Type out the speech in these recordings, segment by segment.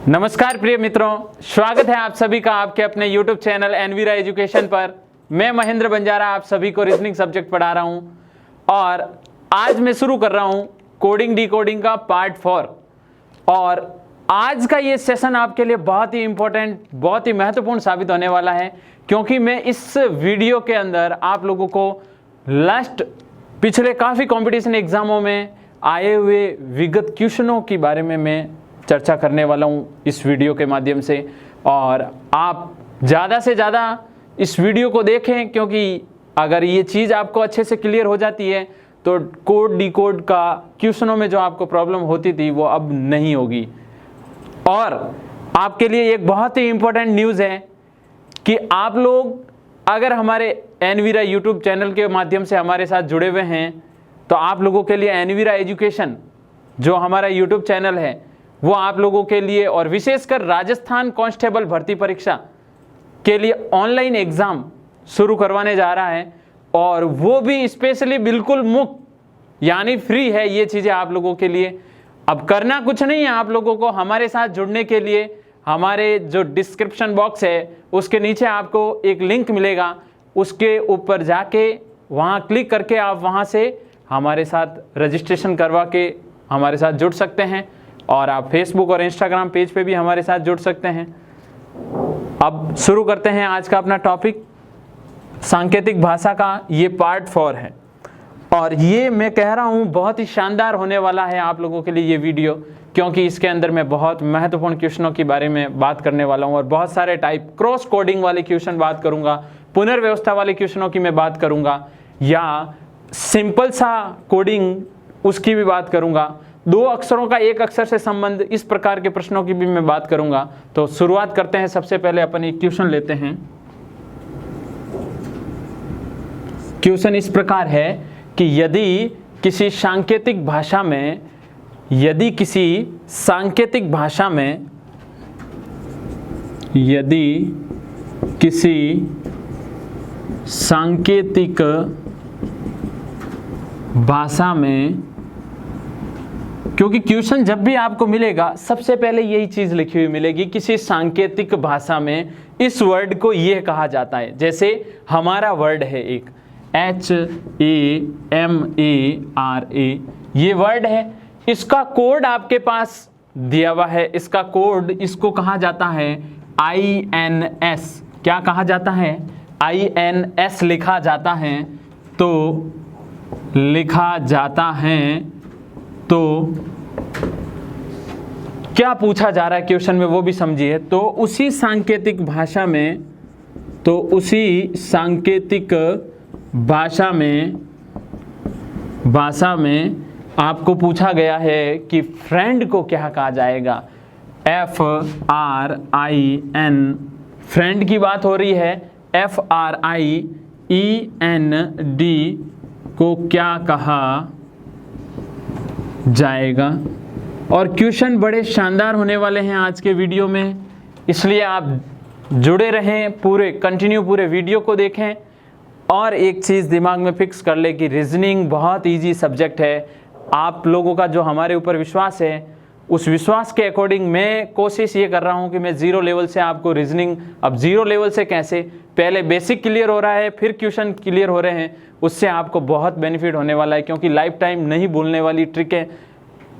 नमस्कार प्रिय मित्रों, स्वागत है आप सभी का आपके अपने YouTube चैनल एनवीरा एजुकेशन पर। मैं महेंद्र बंजारा आप सभी को रीजनिंग सब्जेक्ट पढ़ा रहा हूं और आज मैं शुरू कर रहा हूं कोडिंग डिकोडिंग का पार्ट 4। और आज का ये सेशन आपके लिए बहुत ही इंपॉर्टेंट, बहुत ही महत्वपूर्ण साबित होने वाला है, क्योंकि मैं इस वीडियो के अंदर आप लोगों को पिछले काफ़ी कॉम्पिटिशन एग्जामों में आए हुए विगत क्वेश्चनों के बारे में मैं चर्चा करने वाला हूं इस वीडियो के माध्यम से। और आप ज़्यादा से ज़्यादा इस वीडियो को देखें, क्योंकि अगर ये चीज़ आपको अच्छे से क्लियर हो जाती है तो कोड डिकोड का क्वेश्चनों में जो आपको प्रॉब्लम होती थी वो अब नहीं होगी। और आपके लिए एक बहुत ही इम्पोर्टेंट न्यूज़ है कि आप लोग अगर हमारे एनवीरा यूट्यूब चैनल के माध्यम से हमारे साथ जुड़े हुए हैं तो आप लोगों के लिए एनवीरा एजुकेशन जो हमारा यूट्यूब चैनल है वो आप लोगों के लिए, और विशेषकर राजस्थान कांस्टेबल भर्ती परीक्षा के लिए ऑनलाइन एग्ज़ाम शुरू करवाने जा रहा है, और वो भी स्पेशली बिल्कुल मुफ्त यानी फ्री है ये चीज़ें आप लोगों के लिए। अब करना कुछ नहीं है, आप लोगों को हमारे साथ जुड़ने के लिए हमारे जो डिस्क्रिप्शन बॉक्स है उसके नीचे आपको एक लिंक मिलेगा, उसके ऊपर जाके वहाँ क्लिक करके आप वहाँ से हमारे साथ रजिस्ट्रेशन करवा के हमारे साथ जुड़ सकते हैं, और आप फेसबुक और इंस्टाग्राम पेज पे भी हमारे साथ जुड़ सकते हैं। अब शुरू करते हैं आज का अपना टॉपिक। सांकेतिक भाषा का ये पार्ट 4 है, और ये मैं कह रहा हूँ बहुत ही शानदार होने वाला है आप लोगों के लिए ये वीडियो, क्योंकि इसके अंदर मैं बहुत महत्वपूर्ण क्वेश्चनों के बारे में बात करने वाला हूँ, और बहुत सारे टाइप क्रॉस कोडिंग वाले क्वेश्चन बात करूँगा, पुनर्व्यवस्था वाले क्वेश्चनों की मैं बात करूँगा, या सिंपल सा कोडिंग उसकी भी बात करूँगा, 2 अक्षरों का एक अक्षर से संबंध, इस प्रकार के प्रश्नों की भी मैं बात करूंगा। तो शुरुआत करते हैं। सबसे पहले अपन एक क्वेश्चन लेते हैं। क्वेश्चन इस प्रकार है कि यदि किसी सांकेतिक भाषा में यदि किसी सांकेतिक भाषा में, क्योंकि क्वेश्चन जब भी आपको मिलेगा सबसे पहले यही चीज लिखी हुई मिलेगी, किसी सांकेतिक भाषा में इस वर्ड को यह कहा जाता है। जैसे हमारा वर्ड है एक HAMARA, ये वर्ड है, इसका कोड आपके पास दिया हुआ है, इसका कोड, इसको कहा जाता है INS। क्या कहा जाता है? INS लिखा जाता है। तो क्या पूछा जा रहा है क्वेश्चन में वो भी समझिए। तो उसी सांकेतिक भाषा में आपको पूछा गया है कि फ्रेंड को क्या कहा जाएगा। FRIN, फ्रेंड की बात हो रही है। FRIEND को क्या कहा जाएगा। और क्वेश्चन बड़े शानदार होने वाले हैं आज के वीडियो में, इसलिए आप जुड़े रहें, कंटिन्यू पूरे वीडियो को देखें। और एक चीज़ दिमाग में फिक्स कर ले कि रीजनिंग बहुत इजी सब्जेक्ट है। आप लोगों का जो हमारे ऊपर विश्वास है, उस विश्वास के अकॉर्डिंग मैं कोशिश ये कर रहा हूँ कि मैं 0 लेवल से आपको रीजनिंग, अब 0 लेवल से कैसे, पहले बेसिक क्लियर हो रहा है फिर क्वेश्चन क्लियर हो रहे हैं, उससे आपको बहुत बेनिफिट होने वाला है, क्योंकि लाइफ टाइम नहीं भूलने वाली ट्रिकें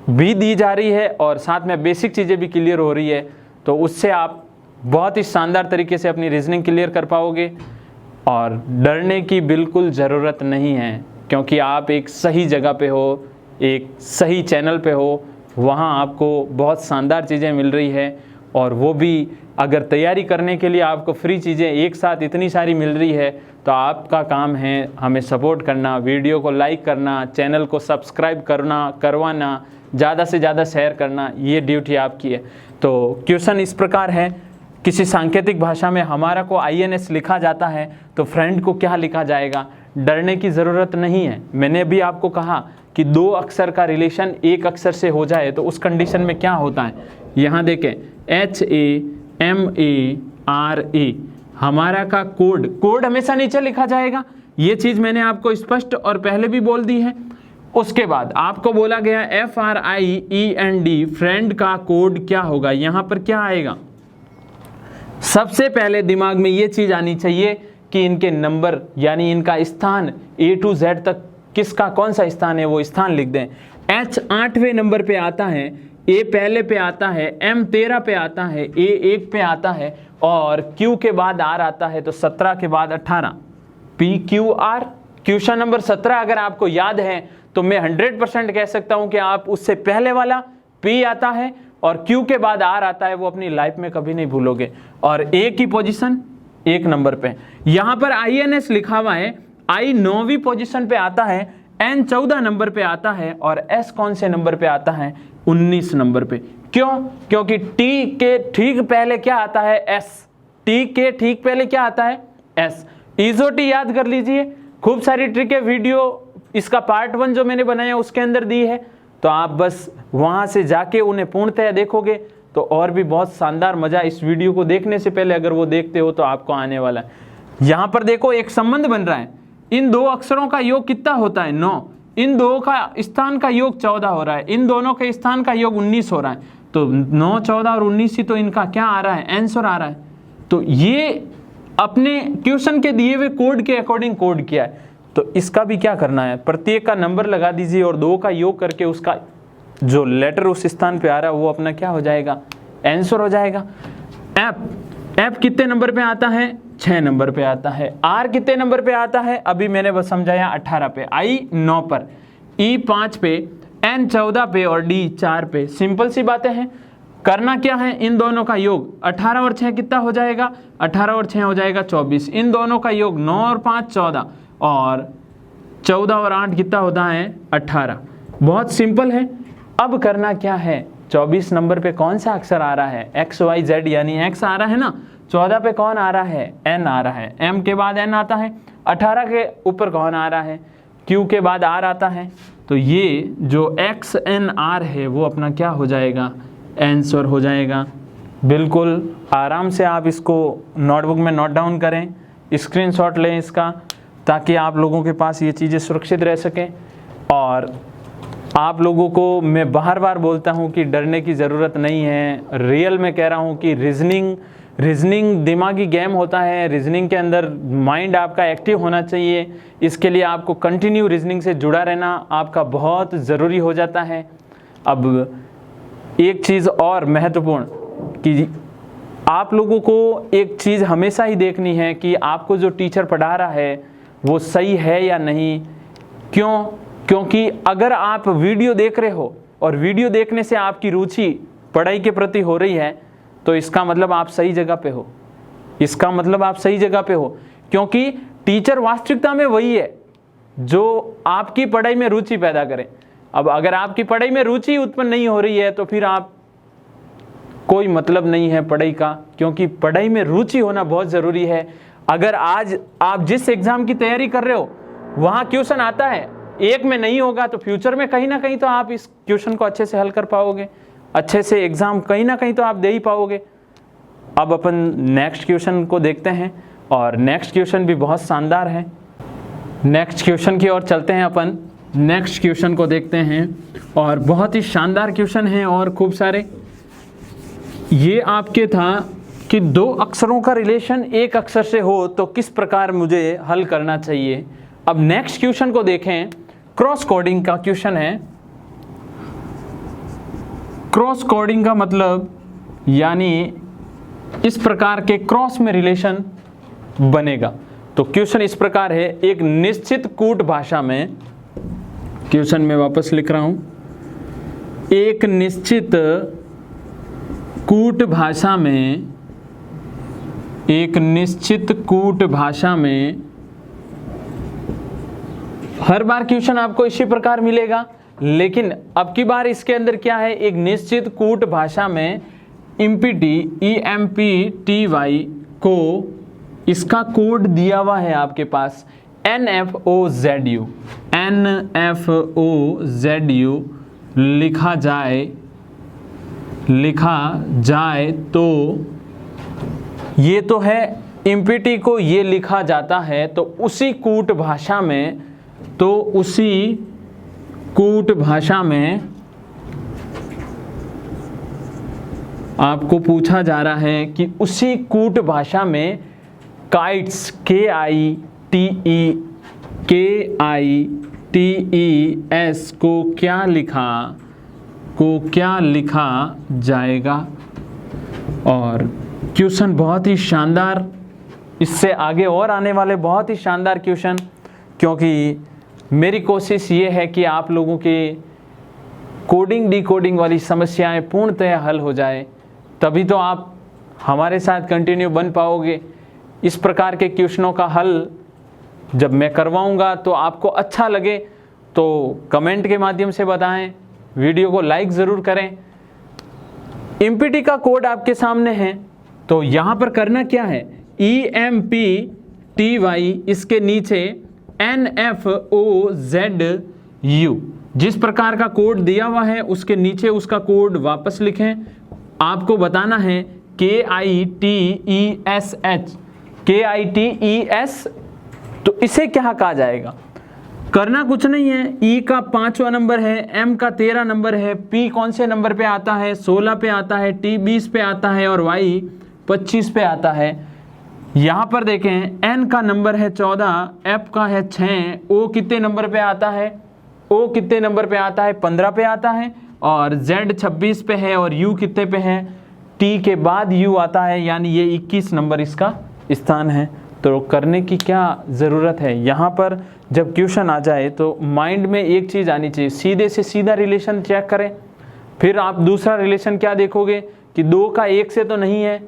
भी दी जा रही है और साथ में बेसिक चीज़ें भी क्लियर हो रही है। तो उससे आप बहुत ही शानदार तरीके से अपनी रीजनिंग क्लियर कर पाओगे, और डरने की बिल्कुल ज़रूरत नहीं है, क्योंकि आप एक सही जगह पे हो, एक सही चैनल पे हो, वहाँ आपको बहुत शानदार चीज़ें मिल रही है, और वो भी अगर तैयारी करने के लिए आपको फ्री चीज़ें एक साथ इतनी सारी मिल रही है, तो आपका काम है हमें सपोर्ट करना, वीडियो को लाइक करना, चैनल को सब्सक्राइब करवाना, ज़्यादा से ज़्यादा शेयर करना, ये ड्यूटी आपकी है। तो क्वेश्चन इस प्रकार है, किसी सांकेतिक भाषा में हमारा को INS लिखा जाता है तो फ्रेंड को क्या लिखा जाएगा। डरने की ज़रूरत नहीं है। मैंने भी आपको कहा कि 2 अक्षर का रिलेशन एक अक्षर से हो जाए तो उस कंडीशन में क्या होता है। यहाँ देखें HAMARA, हमारा का कोड हमेशा नीचे लिखा जाएगा, ये चीज़ मैंने आपको स्पष्ट और पहले भी बोल दी है। उसके बाद आपको बोला गया FRIEND फ्रेंड का कोड क्या होगा। यहां पर क्या आएगा, सबसे पहले दिमाग में ये चीज आनी चाहिए कि इनके नंबर यानी इनका स्थान A to Z तक किसका कौन सा स्थान है वो स्थान लिख दें। H 8वें नंबर पे आता है, A पहले पे आता है, M 13 पे आता है, A 1 पे आता है और Q के बाद R आता है, तो 17 के बाद 18 PQR। क्वेश्चन नंबर 17 अगर आपको याद है तो मैं 100% कह सकता हूं कि आप उससे पहले वाला P आता है और Q के बाद R आता है वो अपनी लाइफ में कभी नहीं भूलोगे। और A की पोजीशन 1 नंबर पे, यहां पर INS लिखा हुआ है, I 9वीं पोजीशन पे आता है, N 14 नंबर पे आता है और S कौन से नंबर पे आता है, 19 नंबर पे। क्यों? क्योंकि T के ठीक पहले क्या आता है, S। T के ठीक पहले क्या आता है, S। ईजोटी याद कर लीजिए, खूब सारी ट्रिक है, वीडियो इसका पार्ट 1 जो मैंने बनाया उसके अंदर दी है, तो आप बस वहां से जाके उन्हें पूर्णतः देखोगे तो और भी बहुत शानदार मजा इस वीडियो को देखने से पहले अगर वो देखते हो तो आपको आने वाला है। यहां पर देखो एक संबंध बन रहा है, इन दो अक्षरों का योग कितना होता है, 9। इन दो का स्थान का योग 14 हो रहा है, इन दोनों के स्थान का योग 19 हो रहा है, तो 9, 14 और 19 ही तो इनका क्या आ रहा है, आंसर आ रहा है। तो ये अपने क्वेश्चन के दिए हुए कोड के अकॉर्डिंग कोड किया है, तो इसका भी क्या करना है, प्रत्येक का नंबर लगा दीजिए और 2 का योग करके उसका जो लेटर उस स्थान पे आ रहा है वो अपना क्या हो जाएगा, आंसर हो जाएगा। एफ कितने नंबर पे आता है, 6 नंबर पे आता है। आर कितने नंबर पे आता है, अभी मैंने बस समझाया 18 पे। आई 9 पर, ई 5 पे, एन 14 पे और डी 4 पे। सिंपल सी बातें हैं। करना क्या है, इन दोनों का योग 18 और 6 कितना हो जाएगा, 18 और 6 हो जाएगा 24। इन दोनों का योग 9 और 5 14 और 14 और 8 कितना होता है, 18। बहुत सिंपल है। अब करना क्या है, 24 नंबर पे कौन सा अक्षर आ रहा है, एक्स वाई जेड यानी एक्स आ रहा है ना। 14 पे कौन आ रहा है, एन आ रहा है, एम के बाद एन आता है। 18 के ऊपर कौन आ रहा है, क्यू के बाद आर आता है। तो ये जो एक्स एन आर है वो अपना क्या हो जाएगा, आंसर हो जाएगा। बिल्कुल आराम से आप इसको नोटबुक में नोट डाउन करें, स्क्रीनशॉट लें इसका, ताकि आप लोगों के पास ये चीज़ें सुरक्षित रह सकें। और आप लोगों को मैं बार बार बोलता हूँ कि डरने की ज़रूरत नहीं है। रियल में कह रहा हूँ कि रीजनिंग दिमागी गेम होता है। रीजनिंग के अंदर माइंड आपका एक्टिव होना चाहिए। इसके लिए आपको कंटिन्यू रीजनिंग से जुड़ा रहना आपका बहुत ज़रूरी हो जाता है। अब एक चीज़ और महत्वपूर्ण कि आप लोगों को एक चीज़ हमेशा ही देखनी है कि आपको जो टीचर पढ़ा रहा है वो सही है या नहीं। क्यों? क्योंकि अगर आप वीडियो देख रहे हो और वीडियो देखने से आपकी रुचि पढ़ाई के प्रति हो रही है तो इसका मतलब आप सही जगह पे हो, इसका मतलब आप सही जगह पे हो। क्योंकि टीचर वास्तविकता में वही है जो आपकी पढ़ाई में रुचि पैदा करे। अब अगर आपकी पढ़ाई में रुचि उत्पन्न नहीं हो रही है तो फिर आप कोई मतलब नहीं है पढ़ाई का, क्योंकि पढ़ाई में रुचि होना बहुत ज़रूरी है। अगर आज आप जिस एग्ज़ाम की तैयारी कर रहे हो वहाँ क्वेश्चन आता है, एक में नहीं होगा तो फ्यूचर में कहीं ना कहीं तो आप इस क्वेश्चन को अच्छे से हल कर पाओगे, अच्छे से एग्ज़ाम कहीं ना कहीं तो आप दे ही पाओगे। अब अपन नेक्स्ट क्वेश्चन को देखते हैं और नेक्स्ट क्वेश्चन भी बहुत शानदार है। नेक्स्ट क्वेश्चन की ओर चलते हैं अपन, नेक्स्ट क्वेश्चन को देखते हैं और बहुत ही शानदार क्वेश्चन है और खूब सारे। ये आपके था कि 2 अक्षरों का रिलेशन एक अक्षर से हो तो किस प्रकार मुझे हल करना चाहिए। अब नेक्स्ट क्वेश्चन को देखें, क्रॉस कोडिंग का क्वेश्चन है। क्रॉस कोडिंग का मतलब यानी इस प्रकार के क्रॉस में रिलेशन बनेगा। तो क्वेश्चन इस प्रकार है, एक निश्चित कूट भाषा में, क्वेश्चन में वापस लिख रहा हूं, एक निश्चित कूट भाषा में, एक निश्चित कूट भाषा में हर बार क्वेश्चन आपको इसी प्रकार मिलेगा, लेकिन अब की बार इसके अंदर क्या है, एक निश्चित कूट भाषा में EMPTY को इसका कोड दिया हुआ है आपके पास NFOZU लिखा जाए तो ये तो है इम्पिटी को ये लिखा जाता है, तो उसी कूट भाषा में, तो उसी कूट भाषा में आपको पूछा जा रहा है कि उसी कूट भाषा में काइट्स KITES को क्या लिखा जाएगा। और क्वेश्चन बहुत ही शानदार, इससे आगे और आने वाले बहुत ही शानदार क्वेश्चन, क्योंकि मेरी कोशिश ये है कि आप लोगों के कोडिंग डिकोडिंग वाली समस्याएं पूर्णतः हल हो जाए, तभी तो आप हमारे साथ कंटिन्यू बन पाओगे। इस प्रकार के क्वेश्चनों का हल जब मैं करवाऊंगा तो आपको अच्छा लगे तो कमेंट के माध्यम से बताएं, वीडियो को लाइक ज़रूर करें। एमपीटी का कोड आपके सामने है, तो यहाँ पर करना क्या है, EMPTY इसके नीचे NFOZU जिस प्रकार का कोड दिया हुआ है उसके नीचे उसका कोड वापस लिखें। आपको बताना है KITES, तो इसे क्या कहा जाएगा। करना कुछ नहीं है, E का 5वां नंबर है, M का 13 नंबर है, P कौन से नंबर पे आता है, 16 पे आता है, T 20 पे आता है और Y 25 पे आता है। यहाँ पर देखें N का नंबर है 14, F का है 6, O कितने नंबर पे आता है, O कितने नंबर पे आता है, 15 पे आता है, और Z 26 पे है, और U कितने पे है, T के बाद U आता है, यानी ये 21 नंबर इसका स्थान है। तो करने की क्या ज़रूरत है, यहाँ पर जब क्वेश्चन आ जाए तो माइंड में एक चीज़ आनी चाहिए, सीधे से सीधा रिलेशन चेक करें। फिर आप दूसरा रिलेशन क्या देखोगे कि 2 का 1 से तो नहीं है,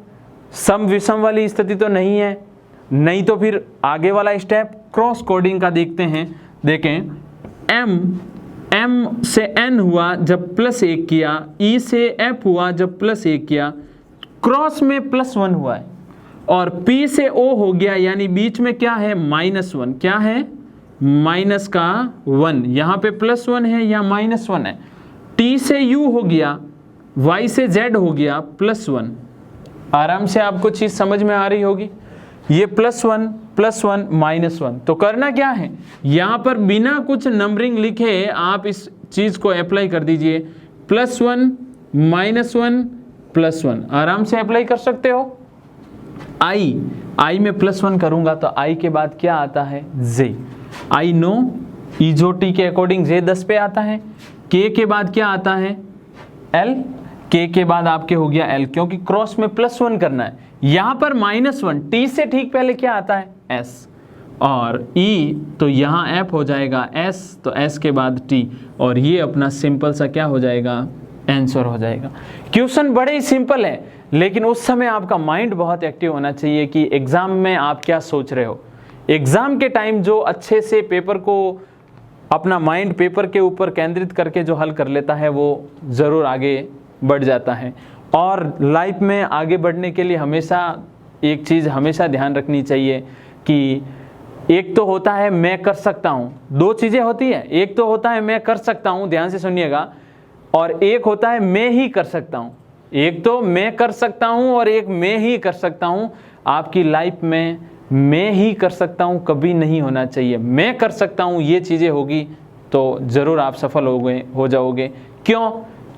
सम विषम वाली स्थिति तो नहीं है, नहीं तो फिर आगे वाला स्टेप क्रॉस कोडिंग का देखते हैं। देखें M से N हुआ जब +1 किया, E से F हुआ जब +1 किया, क्रॉस में +1 हुआ है, और P से O हो गया, यानी बीच में क्या है, -1, क्या है, -1, यहाँ पे +1 है या -1 है। T से U हो गया, Y से Z हो गया +1। आराम से आपको चीज़ समझ में आ रही होगी, ये +1 -1। तो करना क्या है, यहाँ पर बिना कुछ नंबरिंग लिखे आप इस चीज़ को अप्लाई कर दीजिए, +1 -1 आराम से अप्लाई कर सकते हो। I में +1 करूँगा तो I के बाद क्या आता है, J। I नो ईजोटी के अकॉर्डिंग J 10 पे आता है। K के बाद क्या आता है, L, K के बाद आपके हो गया L, क्योंकि क्रॉस में +1 करना है। यहाँ पर -1, T से ठीक पहले क्या आता है, S, और E तो यहाँ F हो जाएगा S, तो S के बाद T, और ये अपना सिंपल सा क्या हो जाएगा, आंसर हो जाएगा। क्वेश्चन बड़े ही सिंपल है, लेकिन उस समय आपका माइंड बहुत एक्टिव होना चाहिए कि एग्ज़ाम में आप क्या सोच रहे हो। एग्ज़ाम के टाइम जो अच्छे से पेपर को अपना माइंड पेपर के ऊपर केंद्रित करके जो हल कर लेता है वो ज़रूर आगे बढ़ जाता है। और लाइफ में आगे बढ़ने के लिए हमेशा एक चीज़ हमेशा ध्यान रखनी चाहिए कि एक तो होता है मैं कर सकता हूँ, 2 चीज़ें होती हैं, एक तो होता है मैं कर सकता हूँ, ध्यान से सुनिएगा, और एक होता है मैं ही कर सकता हूँ। एक तो मैं कर सकता हूँ और एक मैं ही कर सकता हूँ। आपकी लाइफ में मैं ही कर सकता हूँ कभी नहीं होना चाहिए, मैं कर सकता हूँ ये चीज़ें होगी तो ज़रूर आप सफल हो जाओगे। क्यों?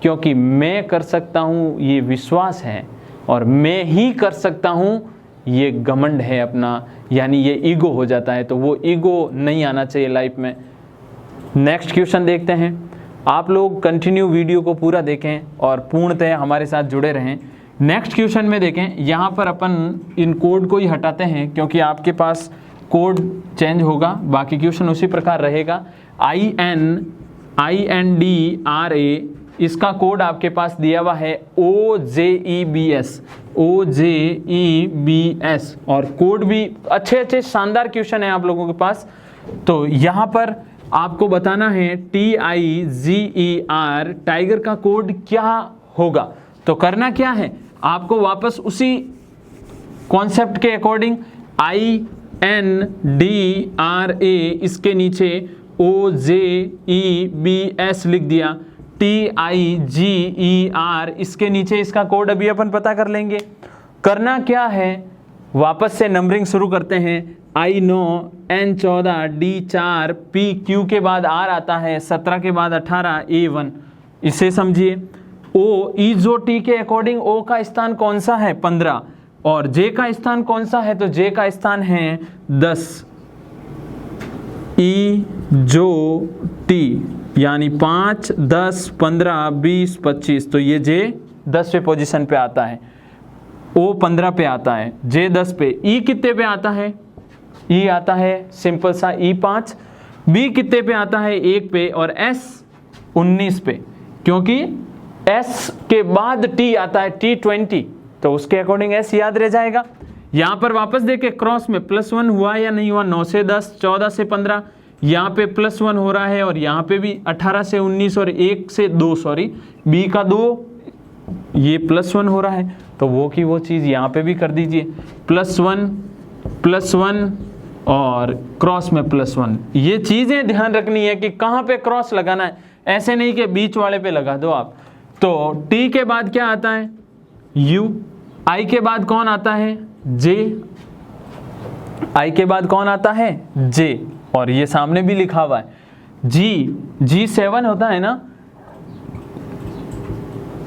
क्योंकि मैं कर सकता हूँ ये विश्वास है, और मैं ही कर सकता हूँ ये घमंड है अपना, यानी ये ईगो हो जाता है। तो वो ईगो नहीं आना चाहिए लाइफ में। नेक्स्ट क्वेश्चन देखते हैं। आप लोग कंटिन्यू वीडियो को पूरा देखें और पूर्णतः हमारे साथ जुड़े रहें। नेक्स्ट क्वेश्चन में देखें, यहाँ पर अपन इन कोड को ही हटाते हैं क्योंकि आपके पास कोड चेंज होगा, बाकी क्वेश्चन उसी प्रकार रहेगा। INDRA इसका कोड आपके पास दिया हुआ है OJEBS, और कोड भी अच्छे शानदार क्वेश्चन है आप लोगों के पास। तो यहाँ पर आपको बताना है TIGER टाइगर का कोड क्या होगा। तो करना क्या है, आपको वापस उसी कॉन्सेप्ट के अकॉर्डिंग INDRA इसके नीचे OJEBS लिख दिया, TIGER इसके नीचे इसका कोड अभी अपन पता कर लेंगे। करना क्या है, वापस से नंबरिंग शुरू करते हैं। I 9, N 14, D 4, P Q के बाद R आता है, 17 के बाद 18, A 1। इसे समझिए। O E जो T के अकॉर्डिंग O का स्थान कौन सा है 15, और J का स्थान कौन सा है, तो J का स्थान है 10। E जो T यानी 5, 10, 15, 20, 25, तो ये J 10वें पोजीशन पे आता है, O 15 पे आता है, J 10 पे। E कितने पे आता है, E आता है सिंपल सा E 5। B कितने पे आता है 1 पे, और S 19 पे, क्योंकि S के बाद T आता है T 20, तो उसके अकॉर्डिंग S याद रह जाएगा। यहाँ पर वापस देखे क्रॉस में +1 हुआ या नहीं हुआ, 9 से 10, 14 से 15, यहाँ पे +1 हो रहा है, और यहाँ पे भी 18 से 19 और 1 से 2, सॉरी B का 2, ये +1 हो रहा है, तो वो की वो चीज़ यहाँ पे भी कर दीजिए, +1 और क्रॉस में +1। ये चीज़ें ध्यान रखनी है कि कहाँ पे क्रॉस लगाना है, ऐसे नहीं कि बीच वाले पे लगा दो आप। तो T के बाद क्या आता है U, I के बाद कौन आता है J, I के बाद कौन आता है J, और ये सामने भी लिखा हुआ है G 7 होता है ना।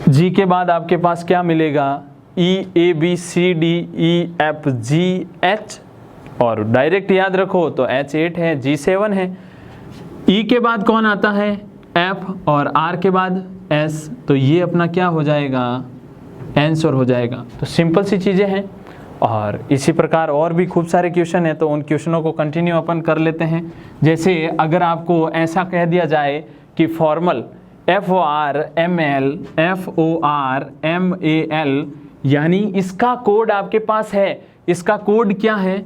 G के बाद आपके पास क्या मिलेगा, E A B C D E F G H, और डायरेक्ट याद रखो तो H 8 है, G 7 है। E के बाद कौन आता है F, और R के बाद S, तो ये अपना क्या हो जाएगा आंसर हो जाएगा। तो सिंपल सी चीज़ें हैं, और इसी प्रकार और भी खूब सारे क्वेश्चन हैं, तो उन क्वेश्चनों को कंटिन्यू अपन कर लेते हैं। जैसे अगर आपको ऐसा कह दिया जाए कि फॉर्मल FORMAL यानी इसका कोड आपके पास है, इसका कोड क्या है,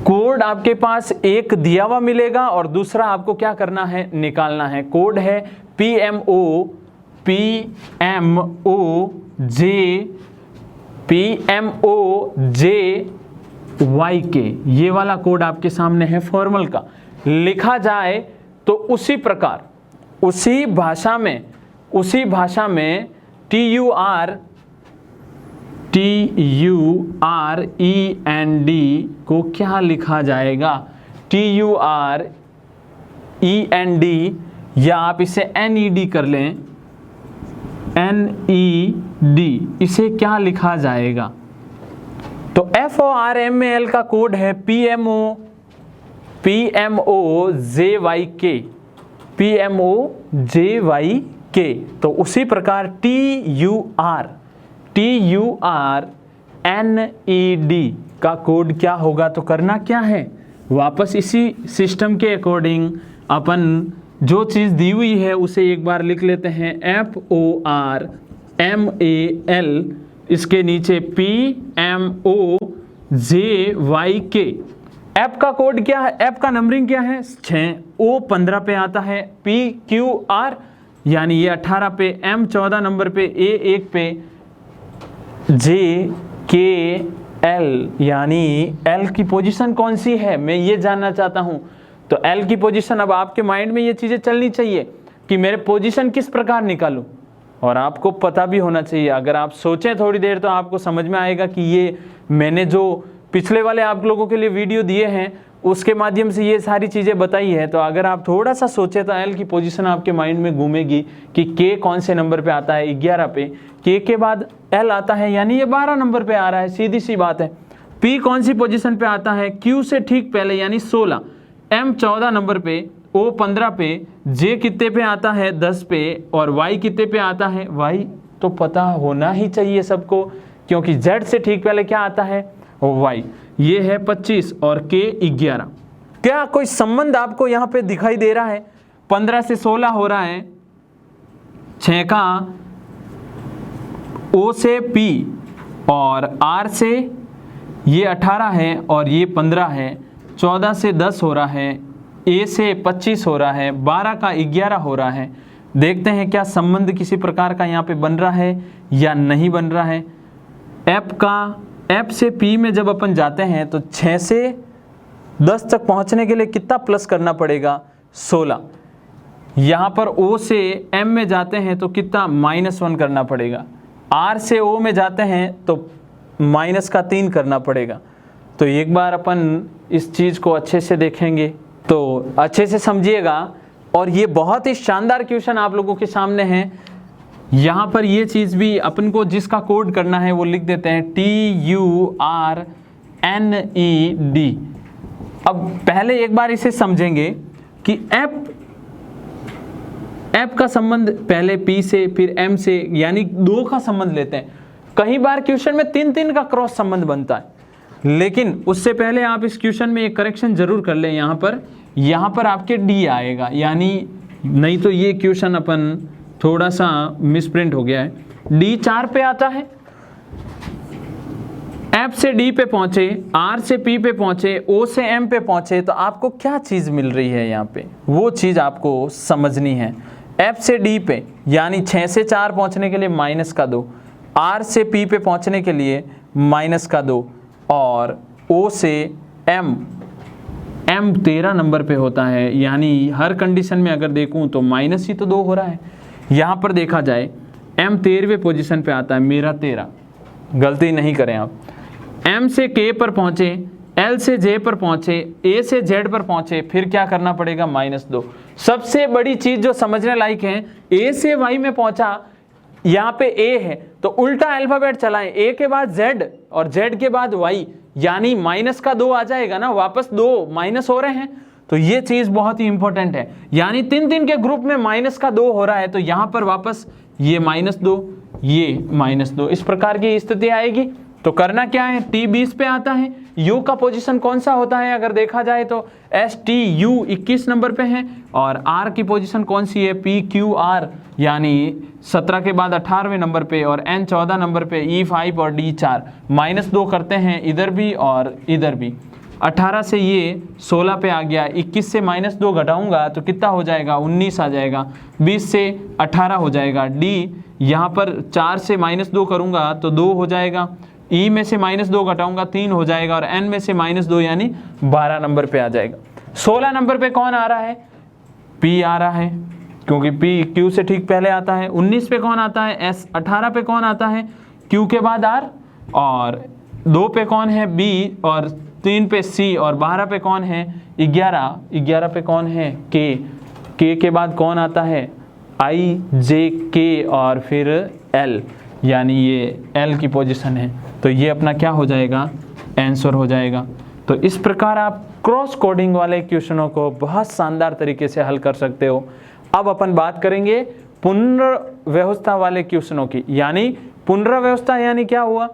कोड आपके पास एक दिया हुआ मिलेगा और दूसरा आपको क्या करना है, निकालना है। कोड है PMOJYK, ये वाला कोड आपके सामने है फॉर्मल का। लिखा जाए तो उसी प्रकार उसी भाषा में TUREND को क्या लिखा जाएगा, TUREND, या आप इसे NED कर लें, NED, इसे क्या लिखा जाएगा। तो FORMAL का कोड है PMOJYK। तो उसी प्रकार TURENED का कोड क्या होगा, तो करना क्या है, वापस इसी सिस्टम के अकॉर्डिंग अपन जो चीज़ दी हुई है उसे एक बार लिख लेते हैं, FORMAL, इसके नीचे PMOJYK। ऐप का कोड क्या है, ऐप का नंबरिंग क्या है 6, O 15 पे आता है, PQR यानी ये 18 पे, M 14 नंबर पे, A 1 पे, JKL यानी L की पोजीशन कौन सी है, मैं ये जानना चाहता हूँ। तो L की पोजीशन, अब आपके माइंड में ये चीज़ें चलनी चाहिए कि मेरे पोजीशन किस प्रकार निकालूं, और आपको पता भी होना चाहिए। अगर आप सोचें थोड़ी देर तो आपको समझ में आएगा कि ये मैंने जो पिछले वाले आप लोगों के लिए वीडियो दिए हैं उसके माध्यम से ये सारी चीज़ें बताई है। तो अगर आप थोड़ा सा सोचें तो L की पोजीशन आपके माइंड में घूमेगी कि K कौन से नंबर पे आता है, 11 पे, K के बाद L आता है यानी ये 12 नंबर पे आ रहा है, सीधी सी बात है। P कौन सी पोजीशन पे आता है, Q से ठीक पहले यानी 16, M 14 नंबर पे, O 15 पे, J कितने पे आता है 10 पे, और Y कितने पे आता है, Y तो पता होना ही चाहिए सबको, क्योंकि Z से ठीक पहले क्या आता है Y, ये है 25 और K 11। क्या कोई संबंध आपको यहाँ पे दिखाई दे रहा है, 15 से 16 हो रहा है, 6 का O से P और R से ये 18 है और ये 15 है, 14 से 10 हो रहा है, A से 25 हो रहा है, 12 का 11 हो रहा है। देखते हैं क्या संबंध किसी प्रकार का यहाँ पे बन रहा है या नहीं बन रहा है। F से P में जब अपन जाते हैं तो 6 से 10 तक पहुँचने के लिए कितना प्लस करना पड़ेगा, 16। यहाँ पर O से M में जाते हैं तो कितना -1 करना पड़ेगा, R से O में जाते हैं तो -3 करना पड़ेगा। तो एक बार अपन इस चीज़ को अच्छे से देखेंगे, तो अच्छे से समझिएगा। और ये बहुत ही शानदार क्वेश्चन आप लोगों के सामने है। यहाँ पर ये चीज़ भी अपन को जिसका कोड करना है वो लिख देते हैं TURNED। अब पहले एक बार इसे समझेंगे कि एप का संबंध पहले P से फिर M से, यानी 2 का संबंध लेते हैं। कई बार क्वेश्चन में 3 का क्रॉस संबंध बनता है, लेकिन उससे पहले आप इस क्वेश्चन में एक करेक्शन जरूर कर लें। यहाँ पर आपके D आएगा, यानी नहीं तो ये क्वेश्चन अपन थोड़ा सा मिसप्रिंट हो गया है। D 4 पे आता है, F से D पे पहुंचे, R से P पे पहुंचे, O से M पे पहुंचे, तो आपको क्या चीज़ मिल रही है यहाँ पे, वो चीज़ आपको समझनी है। F से D पे यानी 6 से 4 पहुंचने के लिए -2, R से P पे पहुंचने के लिए -2, और O से M 13 नंबर पे होता है, यानी हर कंडीशन में अगर देखूं तो माइनस ही तो 2 हो रहा है। यहाँ पर देखा जाए M 13वें पोजीशन पे आता है, मेरा 13, गलती नहीं करें आप। M से K पर पहुँचे, L से J पर पहुँचे, A से Z पर पहुँचे, फिर क्या करना पड़ेगा, -2। सबसे बड़ी चीज़ जो समझने लायक है, A से Y में पहुँचा, यहाँ पे A है तो उल्टा अल्फ़ाबेट चलाएं, A के बाद Z और Z के बाद Y, यानी -2 आ जाएगा ना, वापस 2 माइनस हो रहे हैं। तो ये चीज़ बहुत ही इंपॉर्टेंट है, यानी 3 के ग्रुप में -2 हो रहा है, तो यहाँ पर वापस ये -2, ये -2, इस प्रकार की स्थिति आएगी। तो करना क्या है, T 20 पे आता है, U का पोजीशन कौन सा होता है, अगर देखा जाए तो STU 21 नंबर पे है, और R की पोजीशन कौन सी है, PQR, यानी 17 के बाद 18वें नंबर पे, और N 14 नंबर पे, E 5 और D 4। -2 करते हैं इधर भी और इधर भी। 18 से ये 16 पे आ गया, 21 से -2 घटाऊंगा तो कितना हो जाएगा, 19 आ जाएगा, 20 से 18 हो जाएगा। D यहाँ पर 4 से -2 करूँगा तो 2 हो जाएगा, E में से -2 घटाऊंगा 3 हो जाएगा, और N में से -2 यानी 12 नंबर पे आ जाएगा। 16 नंबर पे कौन आ रहा है, P आ रहा है, क्योंकि P Q से ठीक पहले आता है। 19 पे कौन आता है, S। 18 पे कौन आता है, Q के बाद R, और 2 पे कौन है, B, और 3 पे C, और 12 पे कौन है, 11 पे कौन है, K के बाद कौन आता है, I, J, K, और फिर L, यानी ये L की पोजीशन है। तो ये अपना क्या हो जाएगा, आंसर हो जाएगा। तो इस प्रकार आप क्रॉस कोडिंग वाले क्वेश्चनों को बहुत शानदार तरीके से हल कर सकते हो। अब अपन बात करेंगे पुनर्व्यवस्था वाले क्वेश्चनों की, यानी पुनर्व्यवस्था यानी क्या हुआ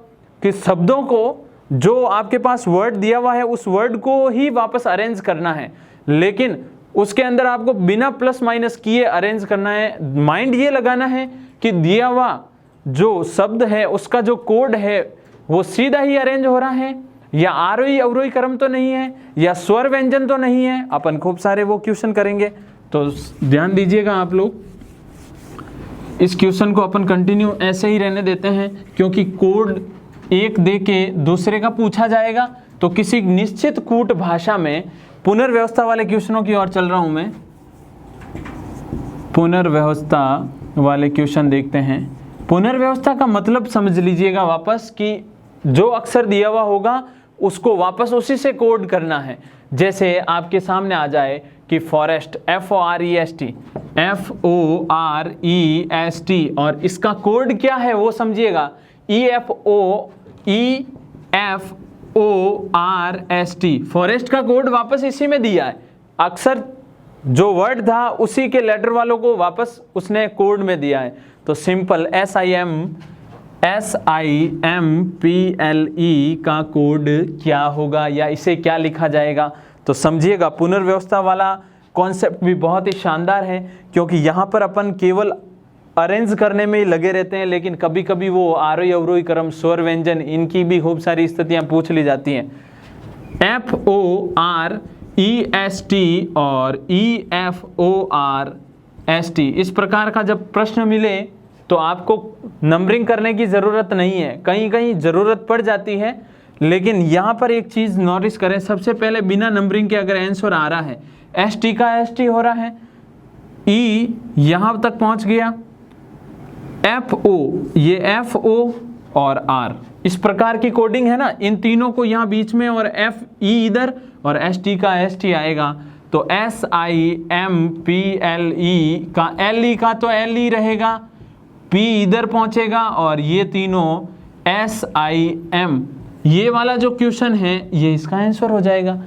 कि शब्दों को, जो आपके पास वर्ड दिया हुआ है उस वर्ड को ही वापस अरेंज करना है, लेकिन उसके अंदर आपको बिना प्लस माइनस किए अरेंज करना है। माइंड ये लगाना है कि दिया हुआ जो शब्द है उसका जो कोड है वो सीधा ही अरेंज हो रहा है, या आरोही अवरोही क्रम तो नहीं है, या स्वर व्यंजन तो नहीं है। अपन खूब सारे वो क्वेश्चन करेंगे, तो ध्यान दीजिएगा आप लोग। इस क्वेश्चन को अपन कंटिन्यू ऐसे ही रहने देते हैं, क्योंकि कोड एक दे के दूसरे का पूछा जाएगा। तो किसी निश्चित कूट भाषा में पुनर्व्यवस्था वाले क्वेश्चनों की ओर चल रहा हूं मैं। पुनर्व्यवस्था वाले क्वेश्चन देखते हैं। पुनर्व्यवस्था का मतलब समझ लीजिएगा वापस कि जो अक्षर दिया हुआ होगा उसको वापस उसी से कोड करना है। जैसे आपके सामने आ जाए कि फॉरेस्ट, FOREST, FOREST, और इसका कोड क्या है वो समझिएगा, EFOREST। फॉरेस्ट का कोड वापस इसी में दिया है, अक्षर जो वर्ड था उसी के लेटर वालों को वापस उसने कोड में दिया है। तो सिंपल SIMPLE का कोड क्या होगा, या इसे क्या लिखा जाएगा। तो समझिएगा पुनर्व्यवस्था वाला कॉन्सेप्ट भी बहुत ही शानदार है, क्योंकि यहाँ पर अपन केवल अरेंज करने में ही लगे रहते हैं, लेकिन कभी कभी वो आरोही अवरोही क्रम, स्वर व्यंजन, इनकी भी खूब सारी स्थितियाँ पूछ ली जाती हैं। FOREST और EFORST इस प्रकार का जब प्रश्न मिले तो आपको नंबरिंग करने की ज़रूरत नहीं है, कहीं कहीं ज़रूरत पड़ जाती है, लेकिन यहाँ पर एक चीज़ नोटिस करें। सबसे पहले बिना नंबरिंग के अगर आंसर आ रहा है, ST का ST हो रहा है, E यहाँ तक पहुँच गया, FO ये FO और R इस प्रकार की कोडिंग है ना, इन तीनों को यहाँ बीच में और एफ ई इधर और एस टी का एस टी आएगा, तो S I am P L E का एल ई का तो एल ई रहेगा, पी इधर पहुंचेगा और ये तीनों एस आई एम, ये वाला जो क्वेश्चन है ये इसका आंसर हो जाएगा।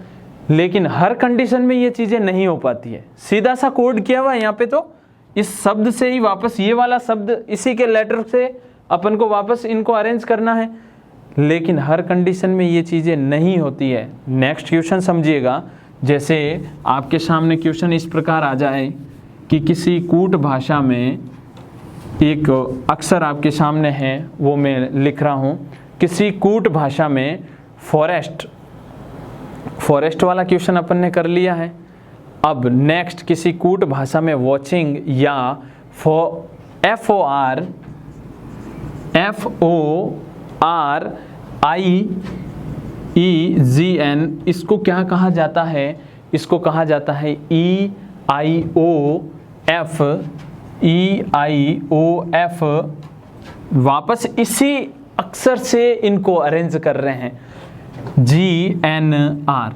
लेकिन हर कंडीशन में ये चीज़ें नहीं हो पाती है। सीधा सा कोड किया हुआ है यहाँ पे, तो इस शब्द से ही वापस ये वाला शब्द इसी के लेटर से अपन को वापस इनको अरेंज करना है, लेकिन हर कंडीशन में ये चीज़ें नहीं होती है। नेक्स्ट क्वेश्चन समझिएगा, जैसे आपके सामने क्वेश्चन इस प्रकार आ जाए कि किसी कूट भाषा में एक अक्षर आपके सामने है, वो मैं लिख रहा हूँ, किसी कूट भाषा में फॉरेस्ट वाला क्वेश्चन अपन ने कर लिया है। अब नेक्स्ट किसी कूट भाषा में वॉचिंग या एफ ओ आर आई ई जी एन, इसको क्या कहा जाता है? इसको कहा जाता है ई आई ओ एफ। वापस इसी अक्षर से इनको अरेंज कर रहे हैं, जी एन आर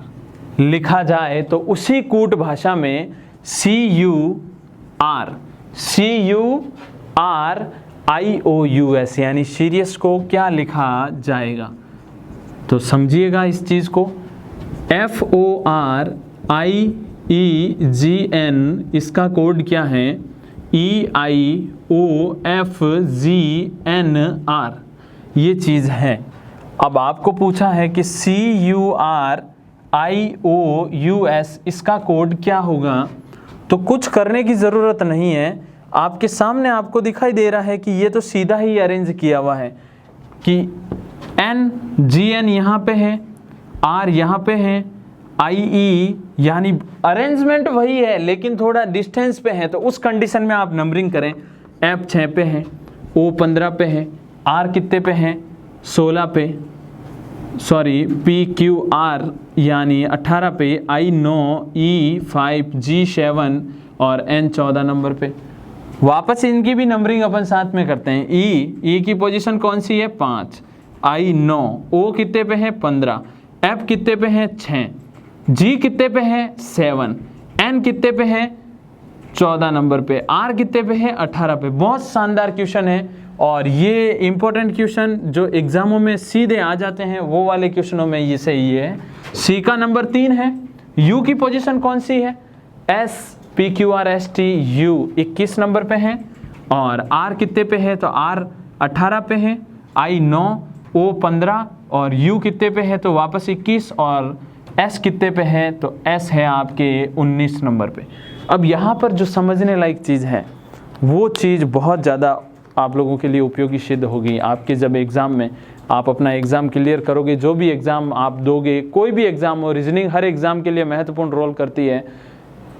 लिखा जाए तो उसी कूट भाषा में C U R I O U S, यानी सीरियस को क्या लिखा जाएगा? तो समझिएगा इस चीज़ को, एफ ओ आर आई ई जी एन, इसका कोड क्या है? E I O F G N R, ये चीज़ है। अब आपको पूछा है कि C U R I O U S, इसका कोड क्या होगा? तो कुछ करने की ज़रूरत नहीं है, आपके सामने आपको दिखाई दे रहा है कि ये तो सीधा ही अरेंज किया हुआ है कि एन जी एन यहाँ पे है, आर यहाँ पे है, आई ई, यानी अरेंजमेंट वही है लेकिन थोड़ा डिस्टेंस पे है, तो उस कंडीशन में आप नंबरिंग करें। एफ 6 पे है, ओ 15 पे है, आर कितने पे है? 16 पे, सॉरी पी क्यू आर यानी 18 पे, आई 9, ई 5, जी 7 और एन 14 नंबर पे। वापस इनकी भी नंबरिंग अपन साथ में करते हैं। ई की पोजीशन कौन सी है? 5, आई 9, ओ कितने पे है? 15, एफ कितने पे है? 6, जी कितने पे है? 7, एन कितने पे है? 14 नंबर पे, आर कितने पे है? 18 पे। बहुत शानदार क्वेश्चन है और ये इंपॉर्टेंट क्वेश्चन जो एग्जामों में सीधे आ जाते हैं वो वाले क्वेश्चनों में ये सही है। सी का नंबर 3 है। यू की पोजीशन कौन सी है? S P Q R S T U 21 number पे है और आर कितने पे है? तो आर 18 पे है, आई 9, ओ 15 और यू कितने पे है? तो वापस 21 और एस कितने पे है? तो एस है आपके 19 नंबर पे। अब यहाँ पर जो समझने लायक चीज़ है वो चीज़ बहुत ज़्यादा आप लोगों के लिए उपयोगी सिद्ध होगी। आपके जब एग्ज़ाम में आप अपना एग्ज़ाम क्लियर करोगे, जो भी एग्ज़ाम आप दोगे, कोई भी एग्ज़ाम हो, रीजनिंग हर एग्ज़ाम के लिए महत्वपूर्ण रोल करती है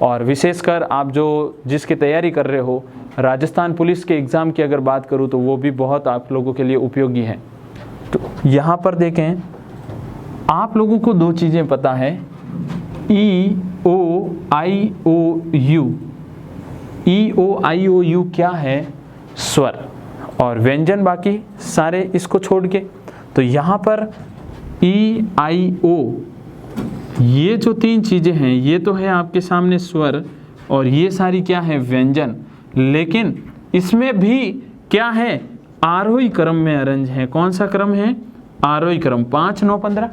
और विशेषकर आप जो जिसकी तैयारी कर रहे हो, राजस्थान पुलिस के एग्ज़ाम की अगर बात करूँ तो वो भी बहुत आप लोगों के लिए उपयोगी है। तो यहाँ पर देखें, आप लोगों को 2 चीज़ें पता है, ई ओ आई O you. E O I O you क्या है? स्वर और व्यंजन, बाकी सारे इसको छोड़ के। तो यहाँ पर ई आई ओ, ये जो 3 चीज़ें हैं ये तो है आपके सामने स्वर और ये सारी क्या है? व्यंजन। लेकिन इसमें भी क्या है? आरोही क्रम में अरेंज है। कौन सा क्रम है? आरोही क्रम। 5, 9, 15,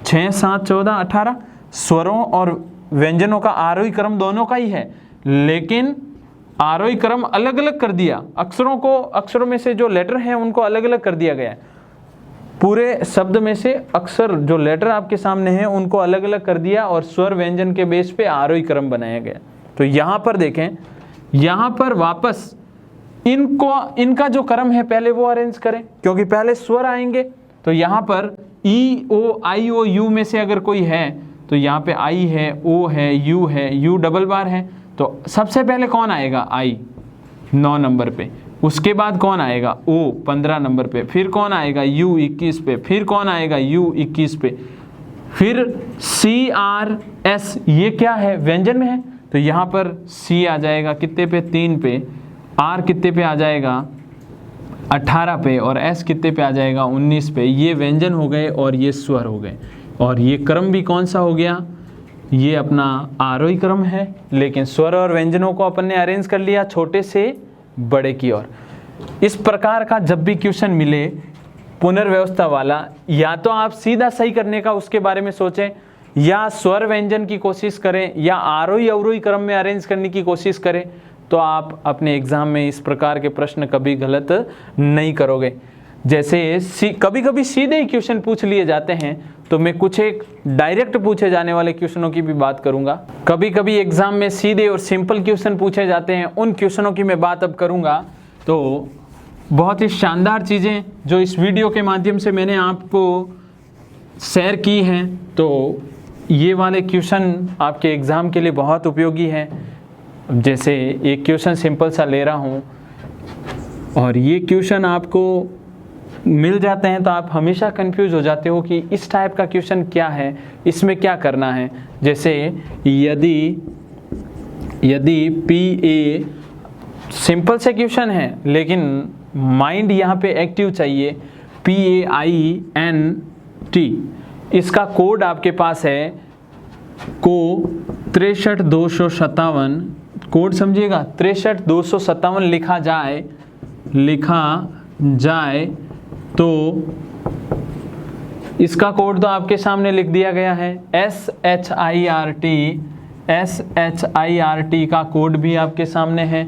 6, 7, 14, 18 स्वरों और व्यंजनों का आरोही क्रम दोनों का ही है, लेकिन आरोही क्रम अलग अलग कर दिया। अक्षरों में से जो लेटर हैं उनको अलग अलग कर दिया गया है। पूरे शब्द में से अक्षर जो लेटर आपके सामने हैं उनको अलग अलग कर दिया और स्वर व्यंजन के बेस पे आरोही क्रम बनाया गया। तो यहाँ पर देखें, यहाँ पर वापस इनका जो क्रम है पहले वो अरेंज करें, क्योंकि पहले स्वर आएंगे। तो यहाँ पर ई ओ आई ओ यू में से अगर कोई है तो यहाँ पे आई है, ओ है, यू डबल बार है। तो सबसे पहले कौन आएगा? आई 9 नंबर पे, उसके बाद कौन आएगा? ओ 15 नंबर पे, फिर कौन आएगा? यू 21 पे, फिर कौन आएगा? यू 21 पे, फिर सी आर एस, ये क्या है? व्यंजन में है। तो यहाँ पर सी आ जाएगा कितने पे? 3 पे। आर कितने पे आ जाएगा? 18 पे और एस कितने पे आ जाएगा 19 पे। ये व्यंजन हो गए और ये स्वर हो गए। और ये क्रम भी कौन सा हो गया, ये अपना आरोही क्रम है, लेकिन स्वर और व्यंजनों को अपन ने अरेंज कर लिया छोटे से बड़े की ओर। इस प्रकार का जब भी क्वेश्चन मिले पुनर्व्यवस्था वाला, या तो आप सीधा सही करने का उसके बारे में सोचें, या स्वर व्यंजन की कोशिश करें, या आरोही अवरोही क्रम में अरेंज करने की कोशिश करें, तो आप अपने एग्जाम में इस प्रकार के प्रश्न कभी गलत नहीं करोगे। जैसे कभी कभी सीधे ही क्वेश्चन पूछ लिए जाते हैं, तो मैं कुछ एक डायरेक्ट पूछे जाने वाले क्वेश्चनों की भी बात करूंगा। कभी कभी एग्जाम में सीधे और सिंपल क्वेश्चन पूछे जाते हैं, उन क्वेश्चनों की मैं बात अब करूंगा। तो बहुत ही शानदार चीज़ें जो इस वीडियो के माध्यम से मैंने आपको शेयर की हैं, तो ये वाले क्वेश्चन आपके एग्ज़ाम के लिए बहुत उपयोगी हैं। जैसे एक क्वेश्चन सिंपल सा ले रहा हूँ और ये क्वेश्चन आपको मिल जाते हैं तो आप हमेशा कंफ्यूज हो जाते हो कि इस टाइप का क्वेश्चन क्या है, इसमें क्या करना है। जैसे यदि पी ए, सिंपल से क्वेश्चन है लेकिन माइंड यहाँ पे एक्टिव चाहिए, PAINT, इसका कोड आपके पास है को 63257, कोड समझिएगा 63257 लिखा जाए तो इसका कोड तो आपके सामने लिख दिया गया है। SHIRT का कोड भी आपके सामने है।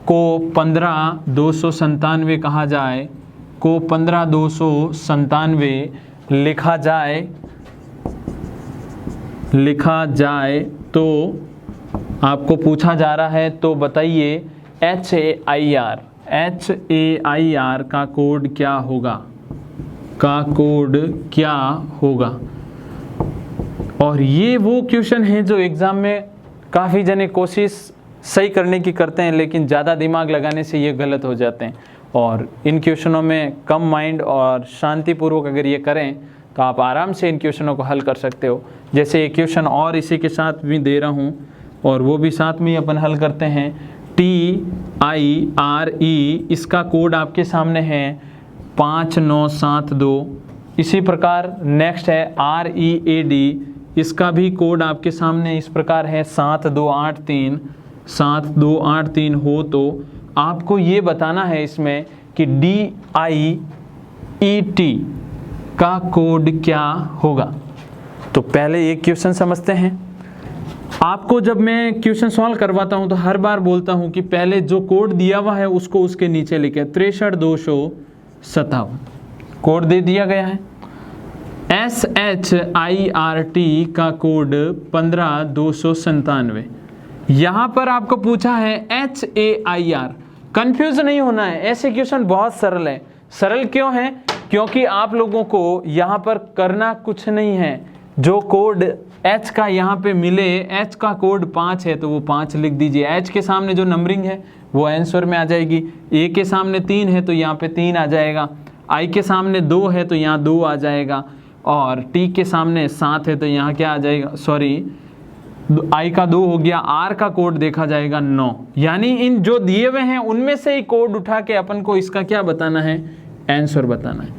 को 15297 कहा जाए, को 15297 लिखा जाए तो आपको पूछा जा रहा है, तो बताइए HAIR का कोड क्या होगा। और ये वो क्वेश्चन है जो एग्ज़ाम में काफ़ी जने कोशिश सही करने की करते हैं, लेकिन ज़्यादा दिमाग लगाने से ये गलत हो जाते हैं। और इन क्वेश्चनों में कम माइंड और शांतिपूर्वक अगर ये करें तो आप आराम से इन क्वेश्चनों को हल कर सकते हो। जैसे एक क्वेश्चन और इसी के साथ भी दे रहा हूँ और वो भी साथ में अपन हल करते हैं। TIRE, इसका कोड आपके सामने है 5972। इसी प्रकार नेक्स्ट है READ, इसका भी कोड आपके सामने इस प्रकार है 7283 हो। तो आपको ये बताना है इसमें कि DIET का कोड क्या होगा। तो पहले एक क्वेश्चन समझते हैं। आपको जब मैं क्वेश्चन सॉल्व करवाता हूं तो हर बार बोलता हूं कि पहले जो कोड दिया हुआ है उसको उसके नीचे लिखें। 63257 कोड दे दिया गया है। SHIRT का कोड 15297। यहाँ पर आपको पूछा है HAIR। कंफ्यूज नहीं होना है, ऐसे क्वेश्चन बहुत सरल है। सरल क्यों है? क्योंकि आप लोगों को यहाँ पर करना कुछ नहीं है। जो कोड H का यहाँ पे मिले, H का कोड 5 है तो वो 5 लिख दीजिए। H के सामने जो नंबरिंग है वो आंसर में आ जाएगी। A के सामने 3 है तो यहाँ पे 3 आ जाएगा। I के सामने 2 है तो यहाँ 2 आ जाएगा। और T के सामने 7 है तो यहाँ क्या आ जाएगा, सॉरी I का 2 हो गया। R का कोड देखा जाएगा 9। यानी इन जो दिए हुए हैं उनमें से ही कोड उठा के अपन को इसका क्या बताना है, आंसर बताना है।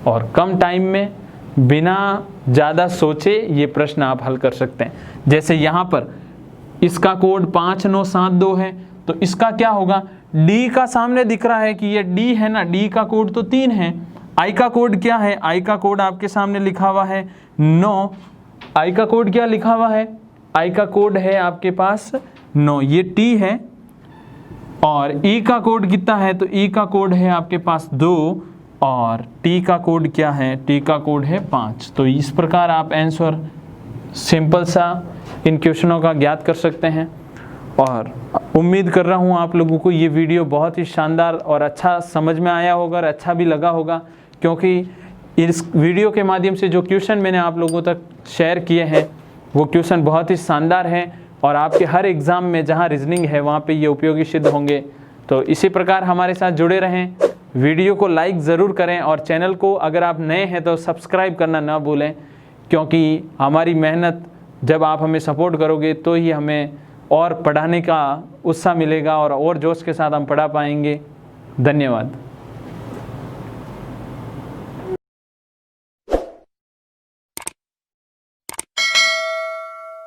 और कम टाइम में बिना ज़्यादा सोचे ये प्रश्न आप हल कर सकते हैं। जैसे यहाँ पर इसका कोड 5972 है तो इसका क्या होगा, D का सामने दिख रहा है कि ये D है ना, D का कोड तो 3 है। I का कोड क्या है, I का कोड आपके सामने लिखा हुआ है 9। I का कोड क्या लिखा हुआ है, I का कोड है आपके पास 9, ये T है। और E का कोड कितना है, तो E का कोड है आपके पास 2 और T का कोड क्या है, T का कोड है 5। तो इस प्रकार आप आंसर सिंपल सा इन क्वेश्चनों का ज्ञात कर सकते हैं। और उम्मीद कर रहा हूँ आप लोगों को ये वीडियो बहुत ही शानदार और अच्छा समझ में आया होगा और अच्छा भी लगा होगा, क्योंकि इस वीडियो के माध्यम से जो क्वेश्चन मैंने आप लोगों तक शेयर किए हैं वो क्वेश्चन बहुत ही शानदार हैं और आपके हर एग्ज़ाम में जहाँ रीजनिंग है वहाँ पे ये उपयोगी सिद्ध होंगे। तो इसी प्रकार हमारे साथ जुड़े रहें, वीडियो को लाइक ज़रूर करें और चैनल को अगर आप नए हैं तो सब्सक्राइब करना ना भूलें, क्योंकि हमारी मेहनत जब आप हमें सपोर्ट करोगे तो ही हमें और पढ़ाने का उत्साह मिलेगा और जोश के साथ हम पढ़ा पाएंगे। धन्यवाद।